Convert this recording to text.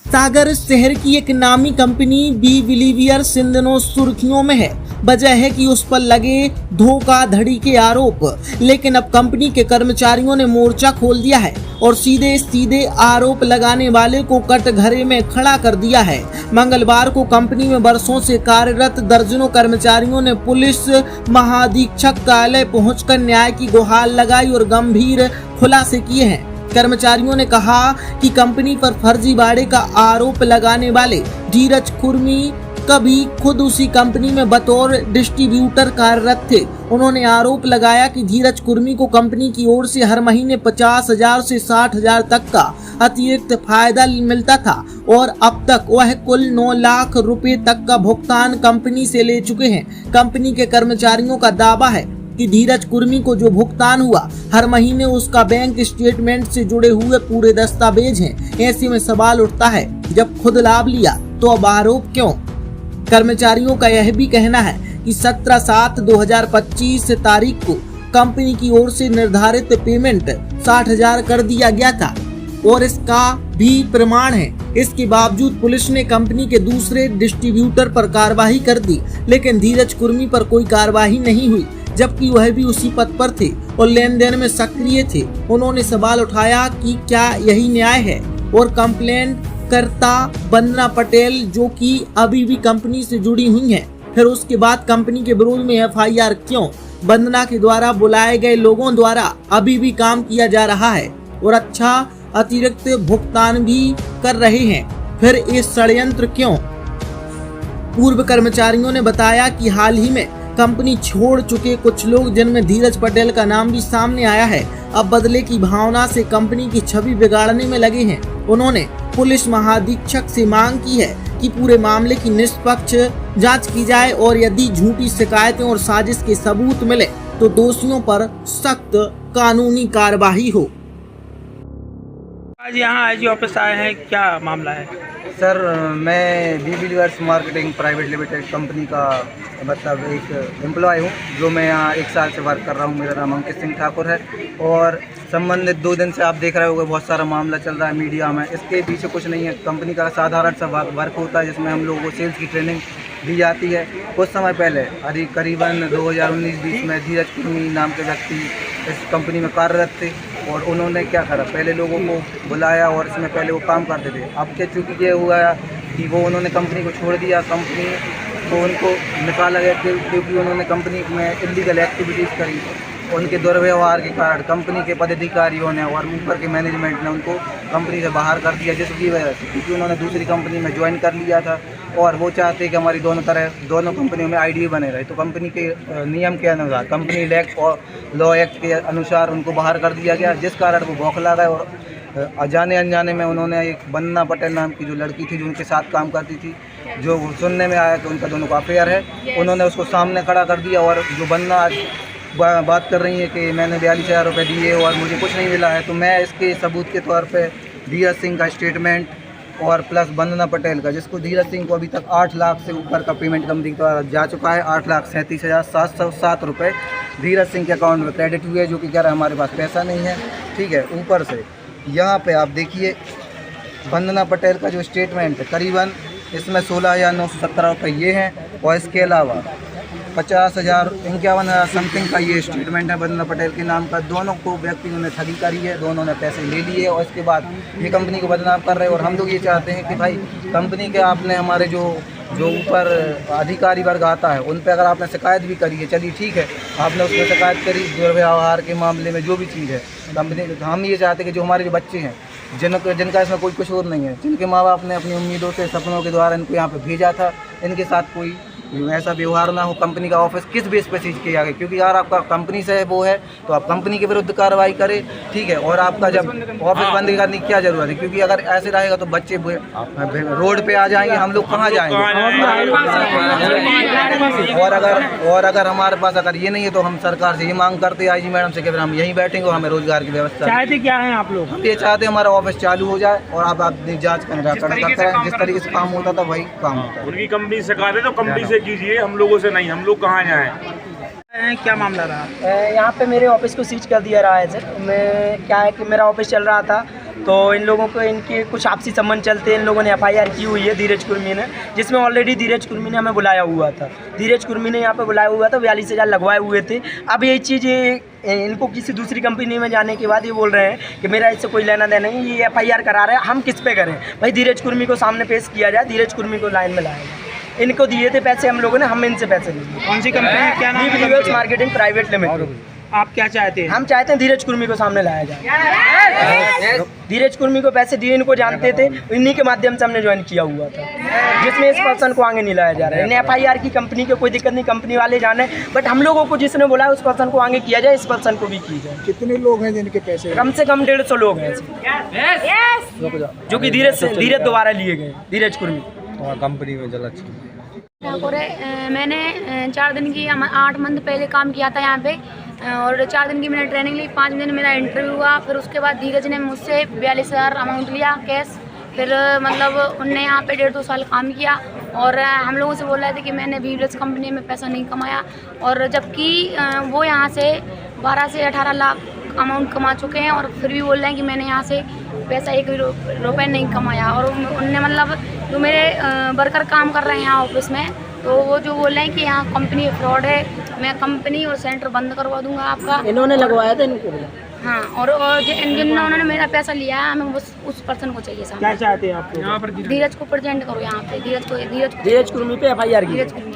सागर शहर की एक नामी कंपनी बी बिलीवियर्स इन दिनों सुर्खियों में है। वजह है कि उस पर लगे धोखाधड़ी के आरोप। लेकिन अब कंपनी के कर्मचारियों ने मोर्चा खोल दिया है और सीधे सीधे आरोप लगाने वाले को कटघरे में खड़ा कर दिया है। मंगलवार को कंपनी में वर्षों से कार्यरत दर्जनों कर्मचारियों ने पुलिस महाधीक्षक कार्यालय पहुंचकर न्याय की गुहार लगाई और गंभीर खुलासे किए हैं। कर्मचारियों ने कहा कि कंपनी पर फर्जीवाड़े का आरोप लगाने वाले धीरज कुर्मी कभी खुद उसी कंपनी में बतौर डिस्ट्रीब्यूटर कार्यरत थे। उन्होंने आरोप लगाया कि धीरज कुर्मी को कंपनी की ओर से हर महीने 50,000 से 60,000 तक का अतिरिक्त फायदा मिलता था और अब तक वह कुल 9 लाख रुपए तक का भुगतान कंपनी से ले चुके हैं। कंपनी के कर्मचारियों का दावा है कि धीरज कुर्मी को जो भुगतान हुआ हर महीने उसका बैंक स्टेटमेंट से जुड़े हुए पूरे दस्तावेज हैं। ऐसे में सवाल उठता है, जब खुद लाभ लिया तो अब आरोप क्यों? कर्मचारियों का यह भी कहना है कि 17/7/2025 तारीख को कंपनी की ओर से निर्धारित पेमेंट 60,000 कर दिया गया था और इसका भी प्रमाण है। इसके बावजूद पुलिस ने कंपनी के दूसरे डिस्ट्रीब्यूटर पर कार्रवाई कर दी, लेकिन धीरज कुर्मी पर कोई कार्रवाई नहीं हुई, जबकि वह भी उसी पद पर थे और लेन देन में सक्रिय थे। उन्होंने सवाल उठाया कि क्या यही न्याय है और कंप्लेंट करता वंदना पटेल जो कि अभी भी कंपनी से जुड़ी हुई हैं, फिर उसके बाद कंपनी के विरोध में FIR क्यों? वंदना के द्वारा बुलाए गए लोगों द्वारा अभी भी काम किया जा रहा है और अच्छा अतिरिक्त भुगतान भी कर रहे हैं, फिर ये षड्यंत्र क्यों? पूर्व कर्मचारियों ने बताया कि हाल ही में कंपनी छोड़ चुके कुछ लोग, जिनमें धीरज पटेल का नाम भी सामने आया है, अब बदले की भावना से कंपनी की छवि बिगाड़ने में लगे हैं। उन्होंने पुलिस महाधीक्षक से मांग की है कि पूरे मामले की निष्पक्ष जांच की जाए और यदि झूठी शिकायतें और साजिश के सबूत मिले तो दोषियों पर सख्त कानूनी कार्रवाई हो। आज यहाँ आईजी ऑफिस आए हैं, क्या मामला है? सर, मैं B believers marketing private limited company का मतलब एक एम्प्लॉय हूँ, जो मैं यहाँ 1 साल से वर्क कर रहा हूँ। मेरा नाम अंकित सिंह ठाकुर है और संबंधित 2 दिन से आप देख रहे होंगे बहुत सारा मामला चल रहा है मीडिया में। इसके पीछे कुछ नहीं है, कंपनी का साधारण सा वर्क होता है जिसमें हम लोगों को सेल्स की ट्रेनिंग दी जाती है। कुछ समय पहले करीबन 2019-20 में धीरज कुर्मी नाम के व्यक्ति इस कंपनी में कार्यरत थे और उन्होंने क्या करा, पहले लोगों को बुलाया और इसमें पहले वो काम करते थे। अब क्या चूँकि ये हुआ कि वो उन्होंने कंपनी को छोड़ दिया, कंपनी को उनको निकाला गया क्योंकि उन्होंने कंपनी में इलीगल एक्टिविटीज़ करी। उनके दुर्व्यवहार के कारण कंपनी के पदाधिकारियों ने और ऊपर के मैनेजमेंट ने उनको कंपनी से बाहर कर दिया, जिसकी वजह से क्योंकि उन्होंने दूसरी कंपनी में ज्वाइन कर लिया था और वो चाहते कि हमारी दोनों कंपनियों में आईडी बने रहे। तो कंपनी के नियम के अनुसार, कंपनी लॉ एक्ट के अनुसार उनको बाहर कर दिया गया, जिस कारण वो बौखला गए और अजाने अनजाने में उन्होंने एक वंदना पटेल नाम की जो लड़की थी जो उनके साथ काम करती थी, जो सुनने में आया कि उनका दोनों का अफेयर है, उन्होंने उसको सामने खड़ा कर दिया। और जो वंदना आज बात कर रही है कि मैंने 42,000 रुपये दिए और मुझे कुछ नहीं मिला है, तो मैं इसके सबूत के तौर पे धीरज सिंह का स्टेटमेंट और प्लस वंदना पटेल का, जिसको धीरज सिंह को अभी तक 8 लाख से ऊपर का पेमेंट कंपनी द्वारा जा चुका है। 8,37,707 रुपये धीरज सिंह के अकाउंट में क्रेडिट हुए, जो कि कह रहा है हमारे पास पैसा नहीं है। ठीक है, ऊपर से यहाँ पे आप देखिए वंदना पटेल का जो स्टेटमेंट है, करीबन इसमें 16,917 रुपये ये हैं और इसके अलावा 50,051 समथिंग का ये स्टेटमेंट है वंदना पटेल के नाम का। दोनों को व्यक्तियों ने ठगी करी है, दोनों ने पैसे ले लिए और इसके बाद ये कंपनी को बदनाम कर रहे हैं। और हम लोग ये चाहते हैं कि भाई कंपनी के आपने हमारे जो ऊपर अधिकारी वर्ग आता है उन पर अगर आपने शिकायत भी करी है, चलिए ठीक है, आपने उसमें शिकायत करी दुर्व्यवहार के मामले में जो भी चीज़ है कंपनी, हम ये चाहते हैं कि जो हमारे जो बच्चे हैं जिनका इसमें कोई कसूर नहीं है, जिनके माँ बाप ने अपनी उम्मीदों से सपनों के द्वारा इनको यहाँ पे भेजा था, इनके साथ कोई ऐसा व्यवहार ना हो। कंपनी का ऑफिस किस बेस पे सीज किया गया, क्योंकि अगर आपका कंपनी से वो है तो आप कंपनी के विरुद्ध कार्रवाई करें, ठीक है। और आपका जब ऑफिस बंद करने की क्या ज़रूरत है, क्योंकि अगर ऐसे रहेगा तो बच्चे रोड पे आ जाएंगे, हम लोग कहाँ जाएंगे। और अगर हमारे पास अगर ये नहीं है तो हम सरकार से ये मांग करते हैं आईजी मैडम से कि हम यहीं बैठेंगे और हमें रोजगार की व्यवस्था। चाहते क्या है आप लोग? हम ये चाहते हैं हमारा ऑफिस चालू हो जाए और आप अपनी जाँच करें, जिस तरीके से काम होता था वही काम होता है। उनकी कंपनी से कहा तो कंपनी से कीजिए, हम लोगों से नहीं, हम लोग कहाँ जाएं। क्या मामला रहा? यहाँ पे मेरे ऑफिस को सीज कर दिया रहा है सर। मैं क्या है कि मेरा ऑफिस चल रहा था तो इन लोगों को इनके कुछ आपसी संबंध चलते इन लोगों ने FIR की हुई है धीरज कुर्मी ने, जिसमें ऑलरेडी धीरज कुर्मी ने हमें बुलाया हुआ था। धीरज कुर्मी ने यहाँ पे बुलाया हुआ था, 42,000 लगवाए हुए थे। अब यही चीज़ इनको किसी दूसरी कंपनी में जाने के बाद ये बोल रहे हैं कि मेरा इससे कोई लेना देना नहीं, ये FIR करा रहे हैं, हम किस पे करें भाई? धीरज कुर्मी को सामने पेश किया जाए, धीरज कुर्मी को लाइन में लाया जाए। इनको दिए थे पैसे हम लोगों ने, हम इनसे पैसे लिए। कौन सी कंपनी है, क्या नाम है? B-Believers marketing private limited. आप क्या चाहते हैं? हम चाहते हैं धीरज कुर्मी को सामने लाया जाए। धीरज कुर्मी को पैसे दिए, इनको जानते थे, इन्हीं के माध्यम से हमने ज्वाइन किया हुआ था, जिसमें इस पर्सन को आगे नहीं लाया जा रहा है। इन्हें FIR की कंपनी के कोई दिक्कत नहीं, कंपनी वाले जाने, बट हम लोगों को जिसने बोला है उस पर्सन को आगे किया जाए, इस पर्सन को भी की जाए। कितने लोग हैं जिनके पैसे? कम से कम 150 लोग हैं जो कि धीरज दोबारा लिए गए, धीरज कुर्मी कंपनी में जला ठाकुर है। मैंने 4 दिन की 8 मंथ पहले काम किया था यहाँ पे, और 4 दिन की मैंने ट्रेनिंग ली। 5 दिन मेरा इंटरव्यू हुआ, फिर उसके बाद धीरज ने मुझसे 42,000 अमाउंट लिया कैश। फिर मतलब उनने यहाँ पे 1.5-2 साल काम किया, और हम लोगों से बोल रहे थे कि मैंने B-Believers कंपनी में पैसा नहीं कमाया, और जबकि वो यहाँ से 12 से 18 लाख अमाउंट कमा चुके हैं, और फिर भी बोल रहे हैं कि मैंने यहाँ से पैसा 1 रुपये नहीं कमाया। और उनने मतलब जो मेरे वर्कर काम कर रहे हैं यहाँ ऑफिस में, तो वो जो बोल रहे हैं कि यहाँ कंपनी फ्रॉड है, मैं कंपनी और सेंटर बंद करवा दूंगा आपका। इन्होंने लगवाया था इनको। हाँ, और जिन्होंने उन्होंने मेरा पैसा लिया है, हमें उस पर्सन को चाहिए सामने। क्या चाहते हैं आप यहाँ पर? धीरज को प्रेजेंट करो यहाँ पे, धीरज धीरज कुर्मी पे FIR की। धीरज कुर्मी।